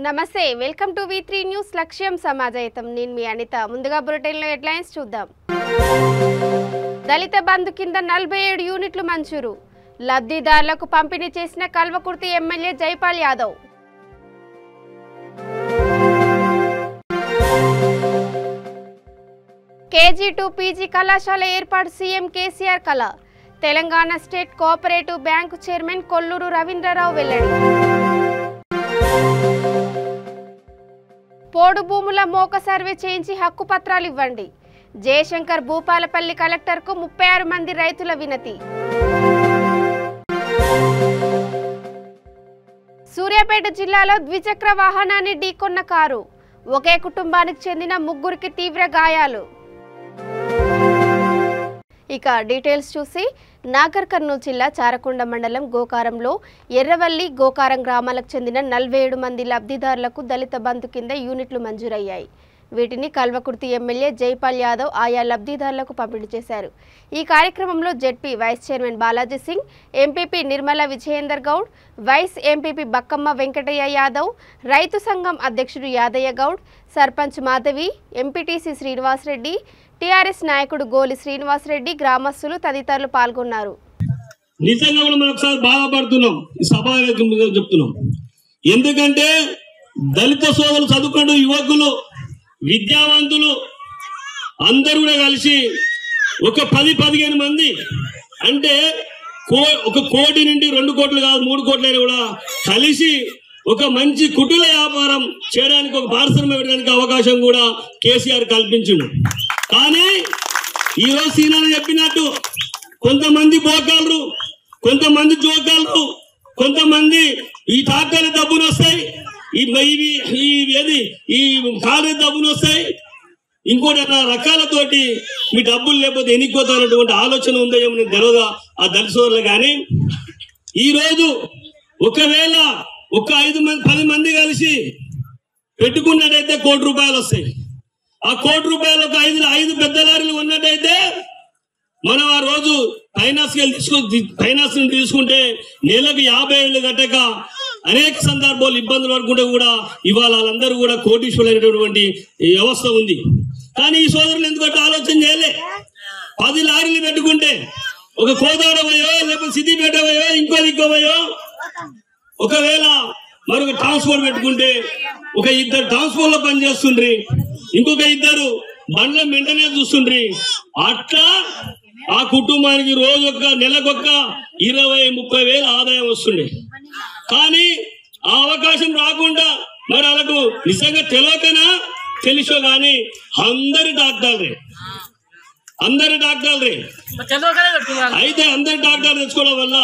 నమస్తే welcome to V3 news లక్ష్యం సమాజహితం నేను మీ అనిత ముందుగా బులెటిన్ లో హెడ్లైన్స్ చూద్దాం దళిత బంధు కింద 47 యూనిట్లు మంజూరు లబ్ధిదారులకు పంపిణీ చేసిన Kalwakurthy MLA Jaipal Yadav KG2 PG కళాశాల ఏర్పాటు సీఎం కేసీఆర్ కళ Telangana state cooperative bank chairman Kolluru Ravindra Rao వెల్లడి పోడు భూముల మోక సర్వే చేయించి హక్కు పత్రాలు ఇవ్వండి జయశంకర్ భూపాలపల్లి కలెక్టర్కు 36 మంది రైతుల వినతి సూర్యాపేట జిల్లాలో ద్విచక్ర వాహనాన్ని ఢీకొన్న కారు ఒకే కుటుంబానికి చెందిన ముగ్గురికి తీవ్ర గాయాలు ఇక డీటెయిల్స్ చూసి నాగర్ కర్నూలు జిల్లా చారకొండ మండలం గోకారంలో ఎర్రవల్లి గోకారం గ్రామాలకు చెందిన 47 మంది లబ్ధిదారులకు దళిత బంధు కింద యూనిట్లు మంజూరయ్యాయి వీటిని కల్వకుర్తి ఎమ్మెల్యే జైపాల్ యాదవ్ ఆయా లబ్ధిదారులకు పంపిణీ చేశారు ఈ కార్యక్రమంలో ZP vice chairman Balaji Singh MPP Nirmala Vijayender Goud vice MPP Bakkamma Venkataiah Yadav రైతు సంఘం అధ్యక్షుడు యాదయ్య గౌడ్ సర్పంచ్ మాధవి ఎంపీటీసీ శ్రీనివాస్ రెడ్డి టిఆర్ఎస్ నాయకుడు గోలి శ్రీనివాస్ రెడ్డి గ్రామస్తులు తదితరులు పాల్గొన్నారు నిజంగా మనం ఒకసారి బాధపడుతున్నాం ఈ సభావేదికగా చెప్తున్నాం ఎందుకంటే దళిత సోదరులు చదువుకున్న యువకులు విద్యావంతులు అందరూ కూడా కలిసి ఒక 10-15 మంది అంటే ఒక కోటి నుండి 2 కోట్లు కాదు 3 కోట్లైనా కూడా కలిసి ఒక మంచి కుటీర వ్యాపారం చేయడానికి ఒక పారిశ్రమ పెట్టడానికి అవకాశం కూడా కేసీఆర్ కల్పించిండు కానీ ఈరోజు సీనాలు చెప్పినట్టు కొంతమంది బోకాలరు కొంతమంది జోకాలరు కొంతమంది ఈ ట్రాక్టర్ల డబ్బులు వస్తాయి ఈ కారు డబ్బులు వస్తాయి ఇంకోటి రకాలతోటి మీ డబ్బులు లేకపోతే ఎన్నిపోతారన్నటువంటి ఆలోచన ఉందో ఏమో నేను తెలియదు ఆ దళిత సోదరులు కానీ ఈరోజు ఒకవేళ ఒక 10 మంది కలిసి పెట్టుకున్నట్టయితే ₹1 కోటి వస్తాయి ఆ ₹1 కోటి ఒక 5 పెద్ద లారీలు ఉన్నట్టయితే మనం ఆ రోజు ఫైనాన్స్ తీసుకుంటే నెలకు 50,000 కట్టక అనేక సందర్భాలు ఇబ్బందులు పడుకుంటే కూడా ఇవాళ వాళ్ళందరూ కూడా కోటీశ్వరులైనటువంటి వ్యవస్థ ఉంది కానీ ఈ సోదరులు ఎందుకంటే ఆలోచన చేయలే 10 లారీలు పెట్టుకుంటే ఒక కోదాడవయో లేకపోతే సిద్దిపేట పోయో ఇంకోవయో ఒకవేళ మరొక ట్రాన్స్పోర్ట్ పెట్టుకుంటే ఒక 2 ట్రాన్స్పోర్ట్ లో పనిచేస్తుండ్రి ఇంకొక 2 బండ్ల మెయింటెనెన్స్ చూస్తుండ్రి అట్లా ఆ కుటుంబానికి రోజొక్క నెలకొక్క 20-30 వేల ఆదాయం వస్తుండే కానీ ఆ అవకాశం రాకుండా మరి వాళ్ళకు నిజంగా తెలియకనా తెలుసో కానీ అందరి డాక్టర్లే అయితే అందరి డాక్టర్లు తెచ్చుకోవడం వల్ల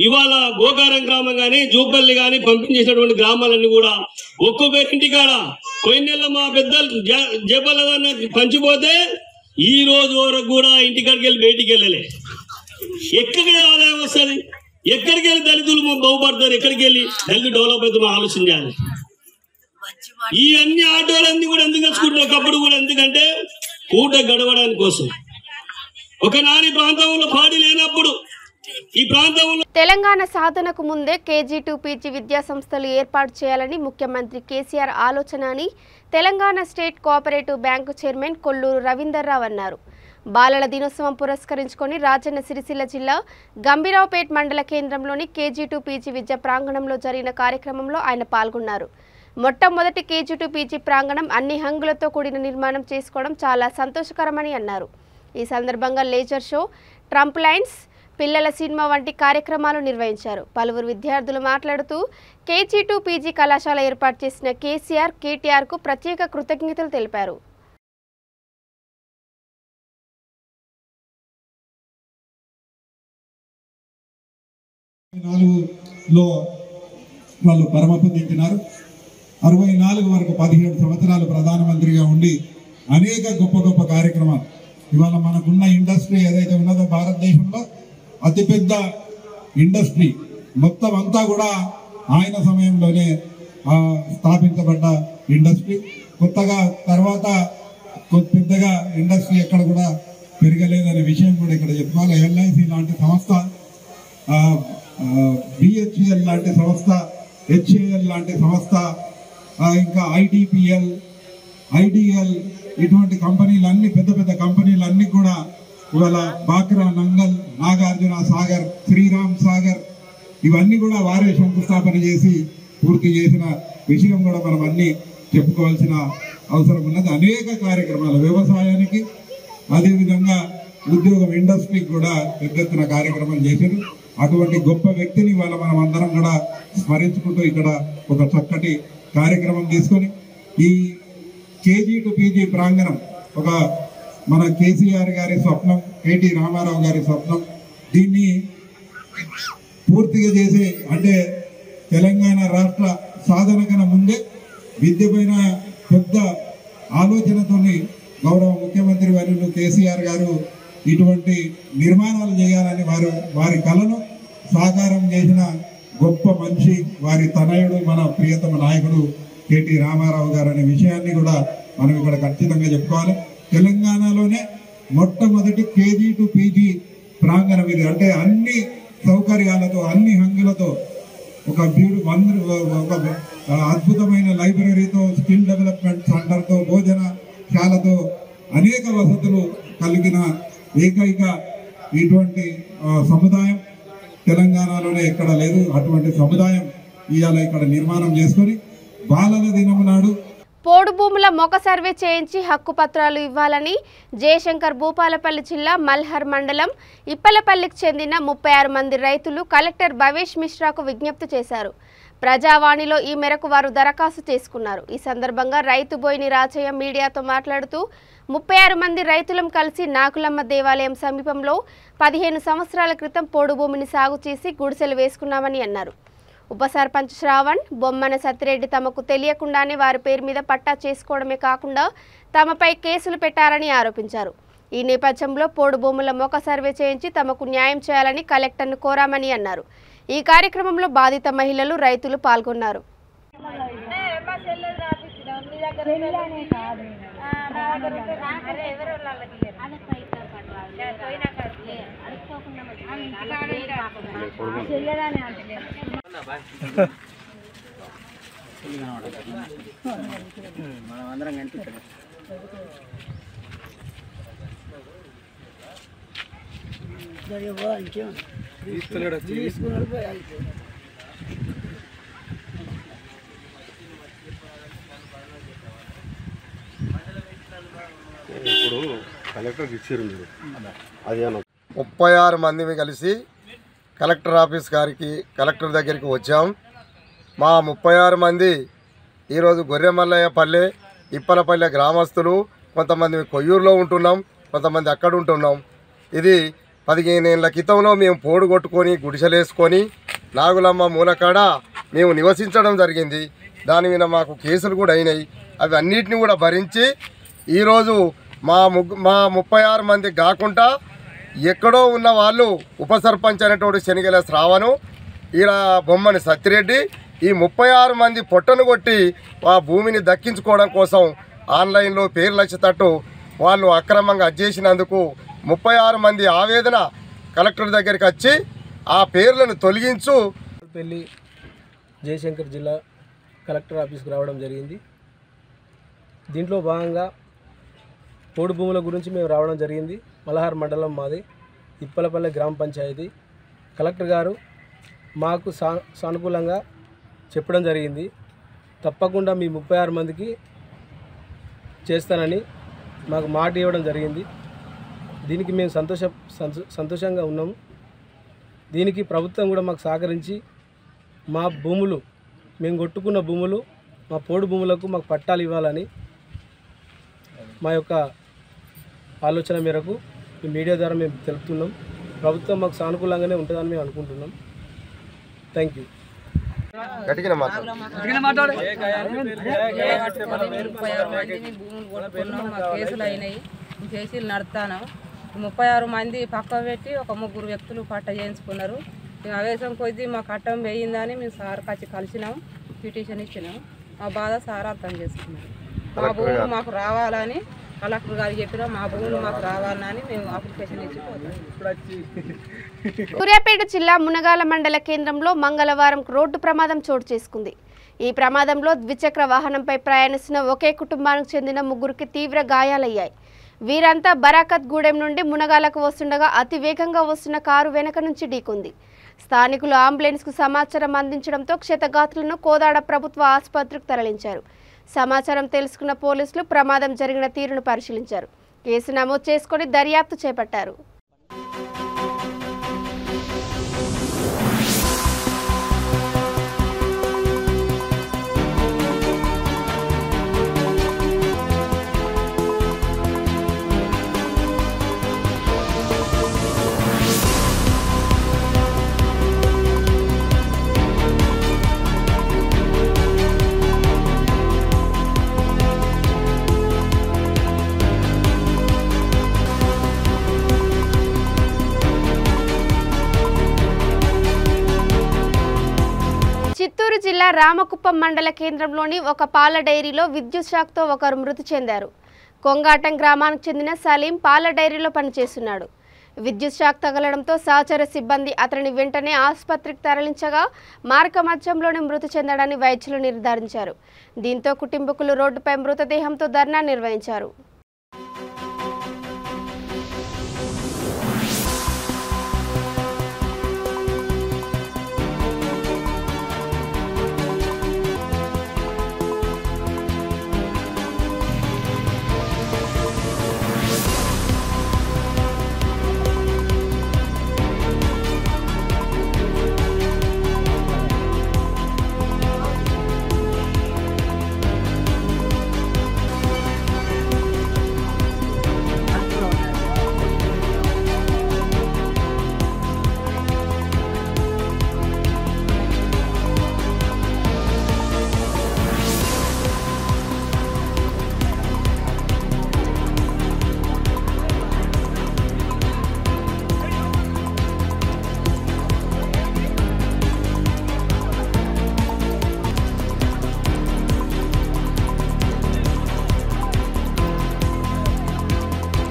ఇవాళ గోకారం గ్రామం కానీ జూపల్లి కానీ పంపించేసినటువంటి గ్రామాలన్నీ కూడా ఒక్కొక్కరింటికాడ పోయిన నెల మా పెద్దలు జపలదన్న పంచిపోతే ఈ రోజు వరకు కూడా ఇంటికాడికి వెళ్ళి బయటికి వెళ్ళలే ఎక్కడికి ఆదాయం వస్తుంది ఎక్కడికి వెళ్ళి దళితులు బాగుపడతారు ఎక్కడికి వెళ్ళి దళితులు డెవలప్ అవుతాం ఆలోచన చేయాలి ఈ అన్ని ఆటోలన్నీ కూడా ఎందుకు తెచ్చుకుంటున్నారు ఒకప్పుడు కూడా ఎందుకంటే పూట గడవడానికి కోసం ఒకనాటి ప్రాంతంలో పాడి లేనప్పుడు ఈ ప్రాంతంలో తెలంగాణ సాధనకు ముందే KG2 PG విద్యా సంస్థలు ఏర్పాటు చేయాలని ముఖ్యమంత్రి కేసీఆర్ ఆలోచన అని Telangana state cooperative bank chairman Kolluru Ravindra Rao అన్నారు బాలల దినోత్సవం పురస్కరించుకొని రాజన్న సిరిసిల్ల జిల్లా గంభీరావుపేట్ మండల కేంద్రంలోని KG2 PG విద్యా ప్రాంగణంలో జరిగిన కార్యక్రమంలో ఆయన పాల్గొన్నారు మొట్టమొదటి KG2 PG ప్రాంగణం అన్ని హంగులతో కూడిన నిర్మాణం చేసుకోవడం చాలా సంతోషకరమని అన్నారు ఈ సందర్భంగా లేజర్ షో ట్రంప్ లైన్స్ పిల్లల సినిమా వంటి కార్యక్రమాలు నిర్వహించారు పలువురు విద్యార్థులు మాట్లాడుతూ KG2 PG కళాశాల ఏర్పాటు చేసిన కేసీఆర్ KTR కు ప్రత్యేక కృతజ్ఞతలు తెలిపారు వాళ్ళు పరమపదించినారు 64 వరకు 17 సంవత్సరాలు ప్రధానమంత్రిగా ఉండి అనేక గొప్ప కార్యక్రమాలు ఇవాళ మనకున్న ఇండస్ట్రీ ఏదైతే ఉన్నదో భారతదేశంలో అతిపెద్ద ఇండస్ట్రీ మొత్తం అంతా కూడా ఆయన సమయంలోనే స్థాపించబడ్డ ఇండస్ట్రీ కొత్తగా తర్వాత పెద్దగా ఇండస్ట్రీ ఎక్కడ కూడా పెరగలేదనే విషయం కూడా ఇక్కడ చెప్పుకోవాలి LIC లాంటి సంస్థ BHEL లాంటి సంస్థ HAL లాంటి సంస్థ ఇంకా IDPL, IDL ఇటువంటి కంపెనీలన్నీ పెద్ద పెద్ద కంపెనీలన్నీ కూడా ఇవాళ బాక్రా, నంగల్, నాగార్జున సాగర్, శ్రీరామ్ సాగర్ ఇవన్నీ కూడా వారే శంకుస్థాపన చేసి పూర్తి చేసిన విషయం కూడా మనం అన్ని చెప్పుకోవాల్సిన అవసరం ఉన్నది. అనేక కార్యక్రమాలు వ్యవసాయానికి, అదేవిధంగా ఉద్యోగం, ఇండస్ట్రీకి కూడా పెద్ద ఎత్తున కార్యక్రమాలు చేశారు. అటువంటి గొప్ప వ్యక్తిని ఇవాళ మనం అందరం కూడా స్మరించుకుంటూ ఇక్కడ ఒక చక్కటి కార్యక్రమం తీసుకొని ఈ KG to PG ప్రాంగణం ఒక మన కేసీఆర్ గారి స్వప్నం, కేటీ రామారావు గారి స్వప్నం. దీన్ని పూర్తిగా చేసే అంటే తెలంగాణ రాష్ట్ర సాధన కన్నా ముందే విద్యపైన పెద్ద ఆలోచనతోని గౌరవ ముఖ్యమంత్రి వర్యులు కేసీఆర్ గారు ఇటువంటి నిర్మాణాలు చేయాలని వారి కళను సాకారం చేసిన గొప్ప మనిషి, వారి తనయుడు, మన ప్రియతమ నాయకుడు కేటీ రామారావు గారు అనే విషయాన్ని కూడా మనం ఇక్కడ ఖచ్చితంగా చెప్పుకోవాలి. తెలంగాణలోనే మొట్టమొదటి KG to PG ప్రాంగణం ఇది. అంటే అన్ని సౌకర్యాలతో, అన్ని హంగులతో, ఒక అద్భుతమైన లైబ్రరీతో, స్కిల్ డెవలప్మెంట్ సెంటర్తో, భోజనశాలతో, అనేక వసతులు కలిగిన ఏకైక ఇటువంటి సముదాయం తెలంగాణలోనే ఎక్కడ లేదు. అటువంటి సముదాయం ఇవాళ ఇక్కడ నిర్మాణం చేసుకొని బాలల దినం నాడు పోడు భూముల మొక సర్వే చేయించి హక్కు పత్రాలు ఇవ్వాలని జయశంకర్ భూపాలపల్లి జిల్లా మల్హర్ మండలం ఇప్పలపల్లికి చెందిన 36 మంది రైతులు కలెక్టర్ భవేష్ మిశ్రాకు విజ్ఞప్తి చేశారు. ప్రజావాణిలో ఈ మేరకు వారు దరఖాస్తు చేసుకున్నారు. ఈ సందర్భంగా రైతు బోయిని రాజయ్య మీడియాతో మాట్లాడుతూ 36 మంది రైతులం కలిసి నాకులమ్మ దేవాలయం సమీపంలో 15 సంవత్సరాల క్రితం పోడు భూమిని సాగు చేసి గుడిసెలు వేసుకున్నామని అన్నారు. ఉప సర్పంచ్ శ్రావణ్, బొమ్మన సత్తిరెడ్డి తమకు తెలియకుండానే వారి పేరు మీద పట్టా చేసుకోవడమే కాకుండా తమపై కేసులు పెట్టారని ఆరోపించారు. ఈ నేపథ్యంలో పోడు భూముల మొక సర్వే చేయించి తమకు న్యాయం చేయాలని కలెక్టర్ను కోరామని అన్నారు. ఈ కార్యక్రమంలో బాధిత మహిళలు, రైతులు పాల్గొన్నారు. ఇప్పుడు కలెక్టర్కి ఇచ్చారు. అది 36 మంది కలిసి కలెక్టర్ ఆఫీస్ గారికి, కలెక్టర్ దగ్గరికి వచ్చాం. మా 36 మంది ఈరోజు గొర్రెమల్లయ్యపల్లె, ఇప్పలపల్లె గ్రామస్తులు. కొంతమంది కొయ్యూరులో ఉంటున్నాం, కొంతమంది అక్కడ ఉంటున్నాం. ఇది 15 ఏళ్ళ క్రితంలో మేము పోడు కొట్టుకొని గుడిసెలేసుకొని నాగులమ్మ మూలకాడ మేము నివసించడం జరిగింది. దాని మీద మాకు కేసులు కూడా అయినాయి. అవి అన్నిటిని కూడా భరించి ఈరోజు మా 36 మంది కాకుండా ఎక్కడో ఉన్న వాళ్ళు ఉప సర్పంచ్ అనేటువంటి శనిగల శ్రావణు, ఈడ బొమ్మని సత్తిరెడ్డి, ఈ 36 మంది పొట్టను కొట్టి ఆ భూమిని దక్కించుకోవడం కోసం ఆన్లైన్లో పేర్లు వచ్చేటట్టు వాళ్ళు అక్రమంగా అజ్జేసినందుకు 36 మంది ఆవేదన కలెక్టర్ దగ్గరికి వచ్చి ఆ పేర్లను తొలగించు పెళ్ళి జయశంకర్ జిల్లా కలెక్టర్ ఆఫీస్కి రావడం జరిగింది. దీంట్లో భాగంగా పోడు భూముల గురించి మేము రావడం జరిగింది. మల్హార్ మండలం మాది, ఇప్పలపల్లె గ్రామ పంచాయతీ. కలెక్టర్ గారు మాకు సానుకూలంగా చెప్పడం జరిగింది. తప్పకుండా మీ 36 మందికి చేస్తానని మాకు మాట ఇవ్వడం జరిగింది. దీనికి మేము సంతోషంగా ఉన్నాము. దీనికి ప్రభుత్వం కూడా మాకు సహకరించి మా భూములు, మేము కొట్టుకున్న భూములు, మా పోడు భూములకు మాకు పట్టాలు ఇవ్వాలని మా యొక్క ఆలోచన మేరకు ఈ మీడియా ద్వారా మేము తెలుపుతున్నాం. ప్రభుత్వం మాకు సానుకూలంగానే ఉంటుందని మేము అనుకుంటున్నాం. Thank you. కేసులు అయినాయి, కేసులు నడుతాను. 36 మంది పక్క పెట్టి ఒక 3 వ్యక్తులు పట్ట చేయించుకున్నారు. మేము ఆవేశం కొద్దీ మా కట్టం వేయిందని మేము సార్ కలిసినాం, పిటిషన్ ఇచ్చినాం. మా బాధ సార్ అర్థం చేసుకున్నాం. మా భూములు మాకు రావాలని కలెక్టర్ గారు చెప్పినా మా భూములు మాకు రావాలని మేము అప్లికేషన్ ఇచ్చిపోతాం. సూర్యాపేట జిల్లా మునగాల మండల కేంద్రంలో మంగళవారం రోడ్డు ప్రమాదం చోటు చేసుకుంది. ఈ ప్రమాదంలో ద్విచక్ర వాహనంపై ప్రయాణిస్తున్న ఒకే కుటుంబానికి చెందిన 3కి తీవ్ర గాయాలయ్యాయి. వీరంతా బరాకత్ గూడెం నుండి మునగాలకు వస్తుండగా అతి వేగంగా వస్తున్న కారు వెనక నుంచి ఢీకొంది. స్థానికులు అంబులెన్స్కు సమాచారం అందించడంతో క్షతగాత్రులను కోదాడ ప్రభుత్వ ఆసుపత్రికి తరలించారు. సమాచారం తెలుసుకున్న పోలీసులు ప్రమాదం జరిగిన తీరును పరిశీలించారు. కేసు నమోదు చేసుకుని దర్యాప్తు చేపట్టారు. చిత్తూరు జిల్లా రామకుప్పం మండల కేంద్రంలోని ఒక పాల డైరీలో విద్యుత్ షాక్తో ఒకరు మృతి చెందారు. కొంగాటం గ్రామానికి చెందిన సలీం పాల డైరీలో పనిచేస్తున్నాడు. విద్యుత్ షాక్ తగలడంతో సహచర సిబ్బంది అతని వెంటనే ఆసుపత్రికి తరలించగా మార్గమధ్యంలోనే మృతి చెందాడని వైద్యులు నిర్ధారించారు. దీంతో కుటుంబీకులు రోడ్డుపై మృతదేహంతో ధర్నా నిర్వహించారు.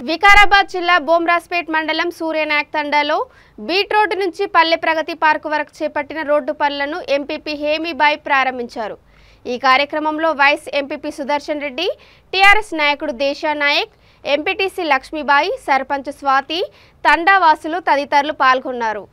వికారాబాద్ జిల్లా బోమ్రాస్పేట్ మండలం సూర్యనాయక్ తండాలో బీట్ రోడ్డు నుంచి పల్లె ప్రగతి పార్కు వరకు చేపట్టిన రోడ్డు పనులను ఎంపీపీ హేమీబాయి ప్రారంభించారు. ఈ కార్యక్రమంలో vice MPP Sudarshan Reddy, TRS నాయకుడు దేశా నాయక్, ఎంపీటీసీ లక్ష్మీబాయి, సర్పంచ్ స్వాతి, తండావాసులు తదితరులు పాల్గొన్నారు.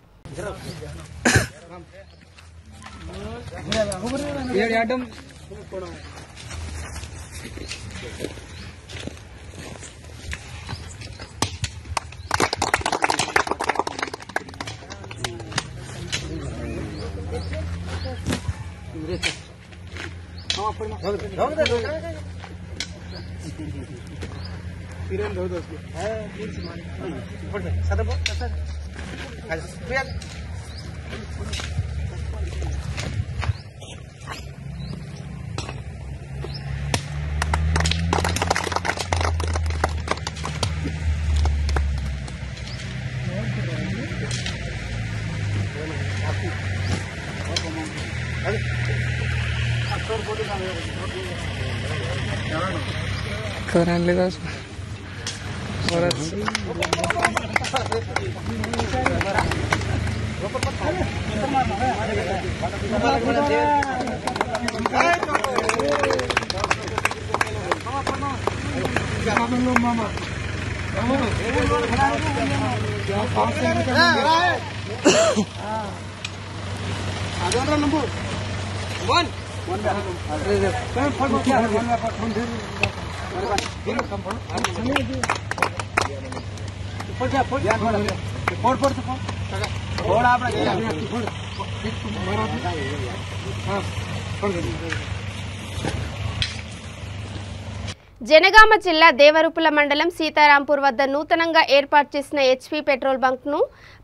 జనగామ జిల్లా దేవరూపుల మండలం సీతారాంపూర్ వద్ద నూతనంగా ఏర్పాటు చేసిన హెచ్పీ పెట్రోల్ బంక్ను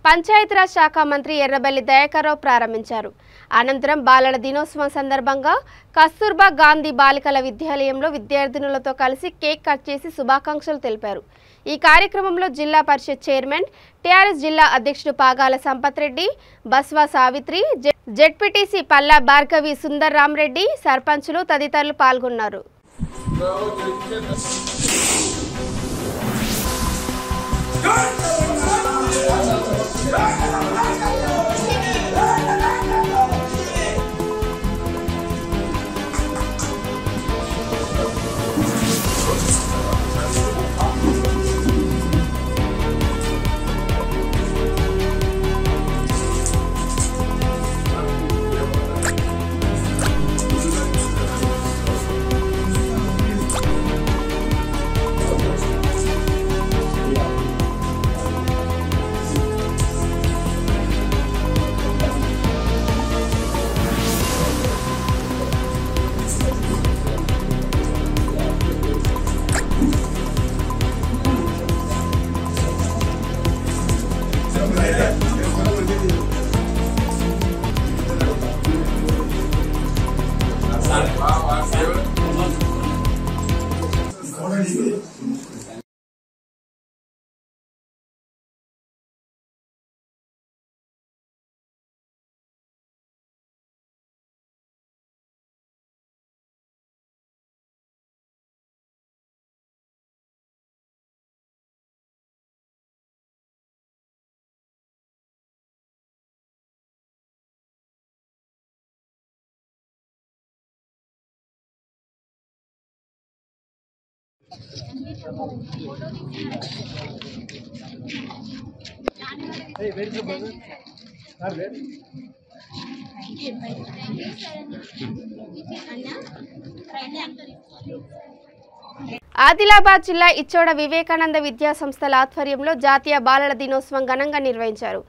పంచాయతీరాజ్ శాఖ మంత్రి ఎర్రబెల్లి దయాకర్రావు ప్రారంభించారు. అనంతరం బాలల దినోత్సవం సందర్భంగా కస్తూర్బా గాంధీ బాలికల విద్యాలయంలో విద్యార్థినులతో కలిసి కేక్ కట్ చేసి శుభాకాంక్షలు తెలిపారు. ఈ కార్యక్రమంలో జిల్లా పరిషత్ చైర్మన్, టీఆర్ఎస్ జిల్లా అధ్యక్షుడు పాగాల సంపత్ రెడ్డి, బస్వా సావిత్రి, జెడ్పీటీసీ పల్లా భార్గవి సుందర్ రామరెడ్డి, సర్పంచులు తదితరులు పాల్గొన్నారు. ఆదిలాబాద్ జిల్లా ఇచ్చోడ వివేకానంద విద్యా సంస్థల ఆధ్వర్యంలో జాతీయ బాలల దినోత్సవం ఘనంగా నిర్వహించారు.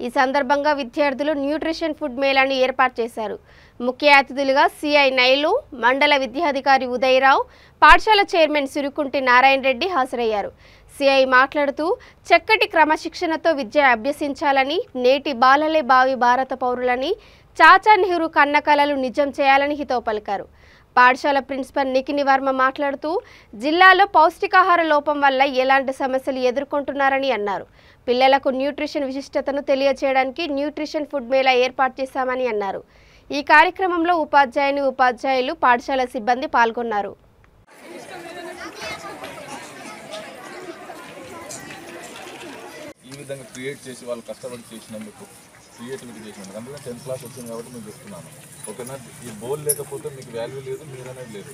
ఈ సందర్భంగా విద్యార్థులు న్యూట్రిషన్ ఫుడ్ మేళాను ఏర్పాటు చేశారు. ముఖ్య అతిథులుగా సిఐ నైలు, మండల విద్యాధికారి ఉదయరావు, పాఠశాల చైర్మన్ సిరుకుంటి నారాయణ రెడ్డి హాజరయ్యారు. సిఐ మాట్లాడుతూ చక్కటి క్రమశిక్షణతో విద్య అభ్యసించాలని, నేటి బాలలే భావి భారత పౌరులని, చాచా నెహ్రూ కన్న కలలు నిజం చేయాలని హితవు పలికారు. పాఠశాల ప్రిన్సిపల్ నిఖిని వర్మ మాట్లాడుతూ జిల్లాలో పౌష్టికాహార లోపం వల్ల ఎలాంటి సమస్యలు ఎదుర్కొంటున్నారని అన్నారు. పిల్లలకు న్యూట్రిషన్ విశిష్టతను తెలియజేయడానికి న్యూట్రిషన్ ఫుడ్ మేళా ఏర్పాటు చేశామని అన్నారు. ఈ కార్యక్రమంలో ఉపాధ్యాయులు, పాఠశాల సిబ్బంది పాల్గొన్నారు. ఈ విధంగా క్రియేట్ చేసి వాళ్ళు కష్టపడి చేసినందుకు, క్రియేటివిటీ చేసినందుకు, అందుకని 10th క్లాస్ వచ్చింది కాబట్టి నేను చెప్తున్నాను. ఓకేనా? ఈ బోల్ లేకపోతే మీకు వాల్యూ లేదు, మీరు అనేది లేదు.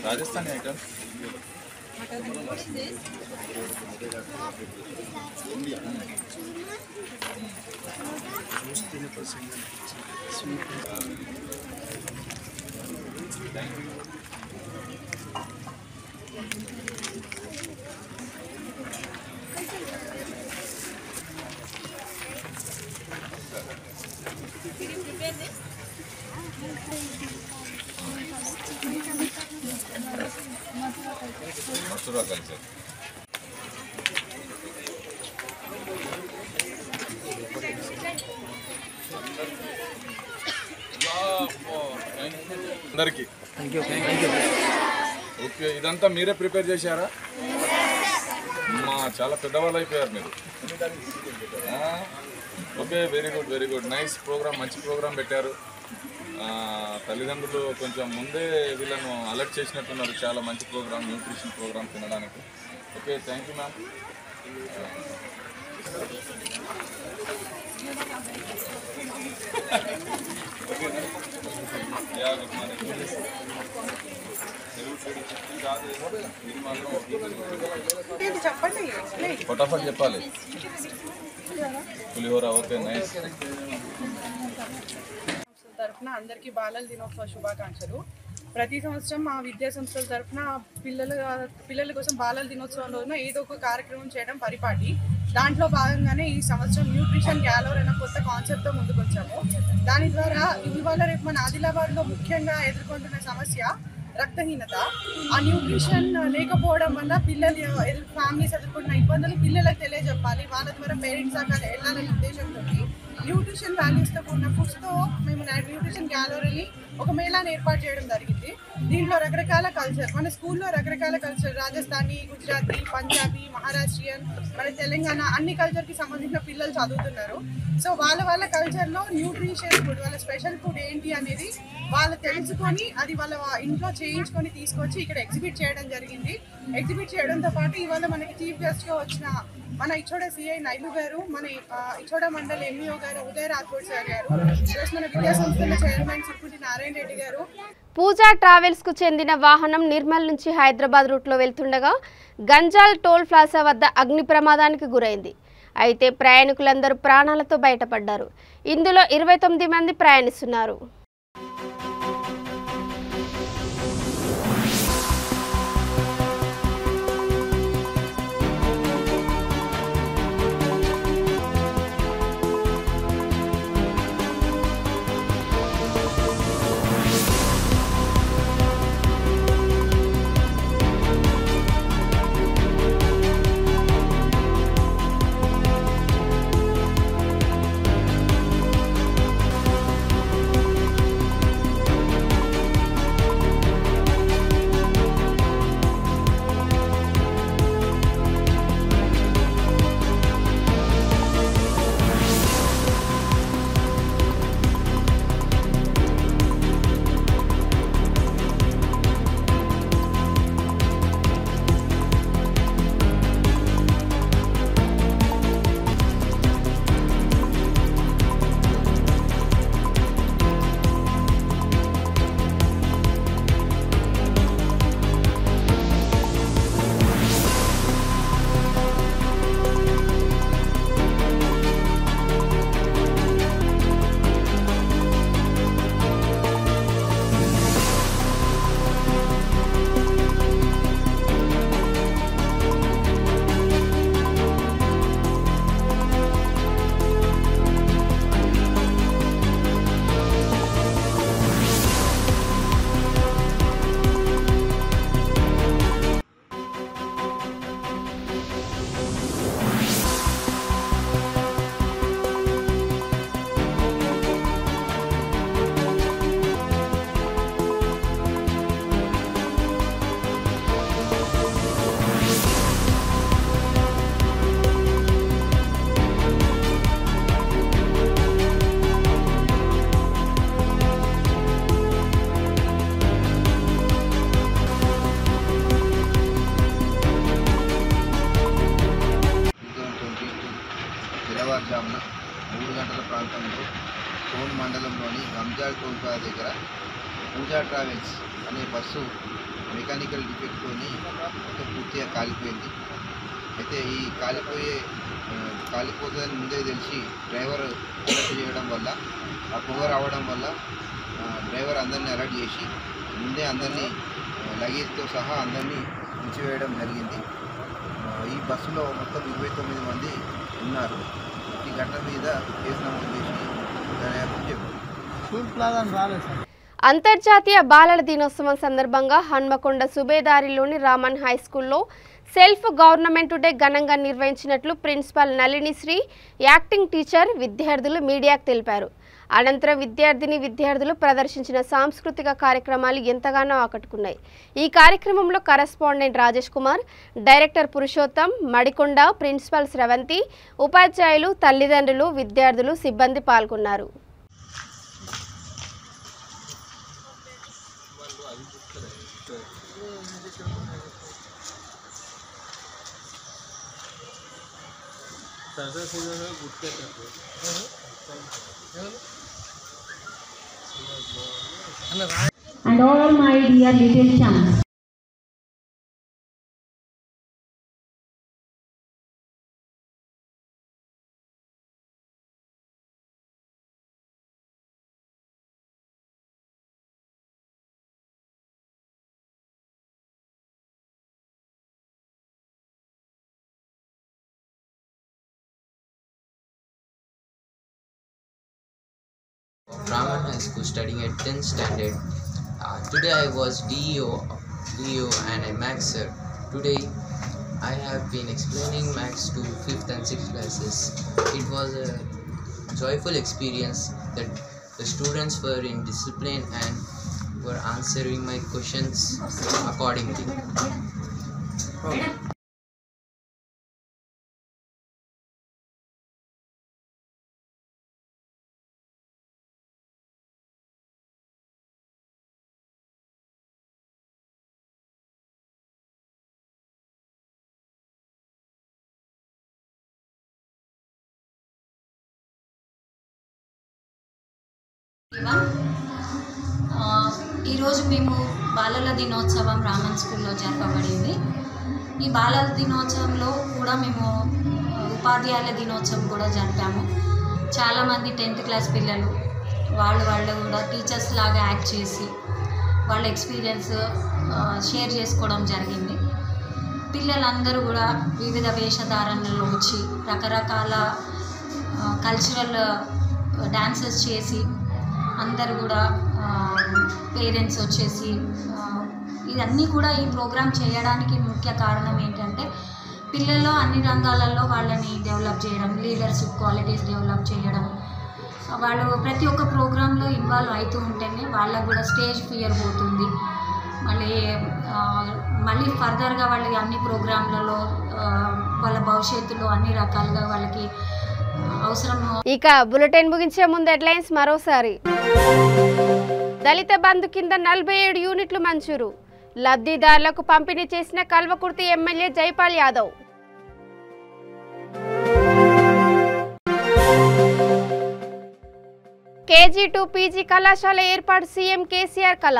రాజస్థానీ ఐటమ్స్ మసూరా కల్చర్. అందరికి ఓకే. ఇదంతా మీరే ప్రిపేర్ చేశారా? చాలా పెద్దవాళ్ళు అయిపోయారు మీరు. Okay, very good, very good, nice program, మంచి ప్రోగ్రామ్ పెట్టారు. తల్లిదండ్రులు కొంచెం ముందే వీళ్ళను అలర్ట్ చేసినట్టున్నారు. చాలా మంచి ప్రోగ్రామ్, న్యూట్రిషన్ ప్రోగ్రామ్ తినడానికి. Okay, thank you ma'am. Good morning. ఫటాఫట్ చెప్పాలి. పులిహోర. Okay, nice. తరఫున అందరికీ బాలల దినోత్సవ శుభాకాంక్షలు. ప్రతి సంవత్సరం మా విద్యా సంస్థల తరఫున పిల్లల కోసం బాలల దినోత్సవంలో ఏదో ఒక కార్యక్రమం చేయడం పరిపాటి. దాంట్లో భాగంగానే ఈ సంవత్సరం న్యూట్రిషన్ గ్యాలర్ అనే కొత్త కాన్సెప్ట్తో ముందుకు వచ్చాము. దాని ద్వారా ఇవాళ రేపు మన ఆదిలాబాద్లో ముఖ్యంగా ఎదుర్కొంటున్న సమస్య రక్తహీనత. ఆ న్యూట్రిషన్ లేకపోవడం వల్ల ఫ్యామిలీస్ ఎదుర్కొంటున్న ఇబ్బందులు పిల్లలకు తెలియజెప్పాలి. వాళ్ళ ద్వారా పేరెంట్స్ దాకా వెళ్ళాలనే ఉద్దేశంతో న్యూట్రిషన్ వాల్యూస్తో కూడిన ఫుడ్స్తో మేము న్యూట్రిషన్ గ్యాలరీని ఒక మేళాను ఏర్పాటు చేయడం జరిగింది. దీంట్లో రకరకాల కల్చర్, మన స్కూల్లో రకరకాల కల్చర్, రాజస్థానీ, గుజరాతీ, పంజాబీ, మహారాష్ట్రియన్, మన తెలంగాణ అన్ని కల్చర్కి సంబంధించిన పిల్లలు చదువుతున్నారు. సో వాళ్ళ కల్చర్లో న్యూట్రిషన్ ఫుడ్, వాళ్ళ స్పెషల్ ఫుడ్ ఏంటి అనేది వాళ్ళు తెలుసుకొని అది వాళ్ళ ఇంట్లో చేయించుకొని తీసుకొచ్చి ఇక్కడ ఎగ్జిబిట్ చేయడం జరిగింది. ఎగ్జిబిట్ చేయడంతో పాటు ఇవాళ మనకి చీఫ్ గెస్ట్గా వచ్చిన మన ఇచ్చోడ సిఐ నైలు గారు, మన ఇచ్చోడ మండల ఎంఈఓ గారు ఉదయ రాథోడ్ సార్ గారు, మన విద్యా సంస్థల చైర్మన్ సిరుకుంటి నారాయణ రెడ్డి గారు. పూజా ట్రావెల్స్ కు చెందిన వాహనం నిర్మల్ నుంచి హైదరాబాద్ రూట్లో వెళ్తుండగా గంజాల్ టోల్ ప్లాజా వద్ద అగ్ని ప్రమాదానికి గురైంది. అయితే ప్రయాణికులందరూ ప్రాణాలతో బయటపడ్డారు. ఇందులో 29 మంది ప్రయాణిస్తున్నారు. పూజా ట్రావెల్స్ అనే బస్సు మెకానికల్ డిఫెక్ట్తోని పూర్తిగా కాలిపోయింది. అయితే ఈ కాలిపోతుందని ముందే తెలిసి డ్రైవర్ అలర్ట్ చేయడం వల్ల ఆ పొగ రావడం వల్ల డ్రైవర్ అందరినీ అలర్ట్ చేసి ముందే అందరినీ లగేజ్తో సహా అందరినీ ఉంచివేయడం జరిగింది. ఈ బస్సులో మొత్తం 29 మంది ఉన్నారు. ఈ ఘటన మీద కేసు నమోదు చేసి దర్యాప్తు చేపట్టారు. అంతర్జాతీయ బాలల దినోత్సవం సందర్భంగా హన్మకొండ సుబేదారిలోని రామన్ హై స్కూల్లో సెల్ఫ్ గవర్నమెంట్ డే ఘనంగా నిర్వహించినట్లు ప్రిన్సిపాల్ నళినిశ్రీ, యాక్టింగ్ టీచర్, విద్యార్థులు మీడియాకు తెలిపారు. అనంతరం విద్యార్థులు ప్రదర్శించిన సాంస్కృతిక కార్యక్రమాలు ఎంతగానో ఆకట్టుకున్నాయి. ఈ కార్యక్రమంలో correspondent Rajesh Kumar, director Purushottam, Madikonda, principal Sravanthi, ఉపాధ్యాయులు, తల్లిదండ్రులు, విద్యార్థులు, సిబ్బంది పాల్గొన్నారు. And all my dear little chums. Raman High School studying at 10th standard. Today I was DEO and a Max sir. Today I have been explaining Max to 5th and 6th classes. It was a joyful experience that the students were in discipline and were answering my questions accordingly. ఈరోజు మేము బాలల దినోత్సవం రామన్ స్కూల్లో జరపబడింది. ఈ బాలల దినోత్సవంలో కూడా మేము ఉపాధ్యాయుల దినోత్సవం కూడా జరిపాము. చాలామంది 10th క్లాస్ పిల్లలు వాళ్ళు కూడా టీచర్స్ లాగా యాక్ట్ చేసి వాళ్ళ ఎక్స్పీరియన్స్ షేర్ చేసుకోవడం జరిగింది. పిల్లలందరూ కూడా వివిధ వేషధారణలో వచ్చి రకరకాల కల్చరల్ డాన్సెస్ చేసి అందరూ కూడా పేరెంట్స్ వచ్చేసి ఇవన్నీ కూడా ఈ ప్రోగ్రామ్ చేయడానికి ముఖ్య కారణం ఏంటంటే పిల్లల్లో అన్ని రంగాలలో వాళ్ళని డెవలప్ చేయడం, లీడర్షిప్ క్వాలిటీస్ డెవలప్ చేయడం. వాళ్ళు ప్రతి ఒక్క ప్రోగ్రాంలో ఇన్వాల్వ్ అవుతూ ఉంటేనే వాళ్ళకు కూడా స్టేజ్ ఫియర్ పోతుంది. మళ్ళీ ఫర్దర్గా వాళ్ళకి అన్ని ప్రోగ్రాంలలో వాళ్ళ భవిష్యత్తులో అన్ని రకాలుగా వాళ్ళకి అవసరం. ఇక బులెటిన్ ముగించే ముందు హెడ్లైన్స్ మరోసారి. దళిత బంధు కింద 47 యూనిట్లు మంజూరు, లబ్ధిదారులకు పంపిణీ చేసిన Kalwakurthy MLA Jaipal Yadav. KG2 PG కళాశాల ఏర్పాటు సీఎం కేసీఆర్ కళ.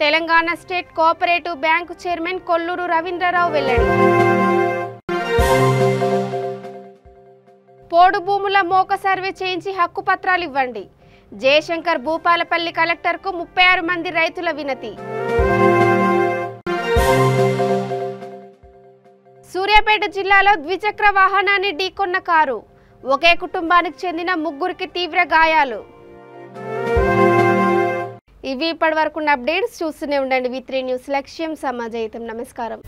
Telangana state cooperative bank chairman Kolluru Ravindra Rao వెల్లడి. పోడు భూముల మోక సర్వే చేయించి హక్కు పత్రాలు ఇవ్వండి. జయశంకర్ భూపాలపల్లి కలెక్టర్కు 36 మంది రైతుల వినతి. సూర్యాపేట జిల్లాలో ద్విచక్ర వాహనాన్ని ఢీకొన్న కారు, ఒకే కుటుంబానికి చెందిన 3కి తీవ్ర గాయాలు. ఇవి ఇప్పటివరకు అప్డేట్స్. చూస్తూనే ఉండండి V3 న్యూస్. లక్ష్యం సమాజహితం. నమస్కారం.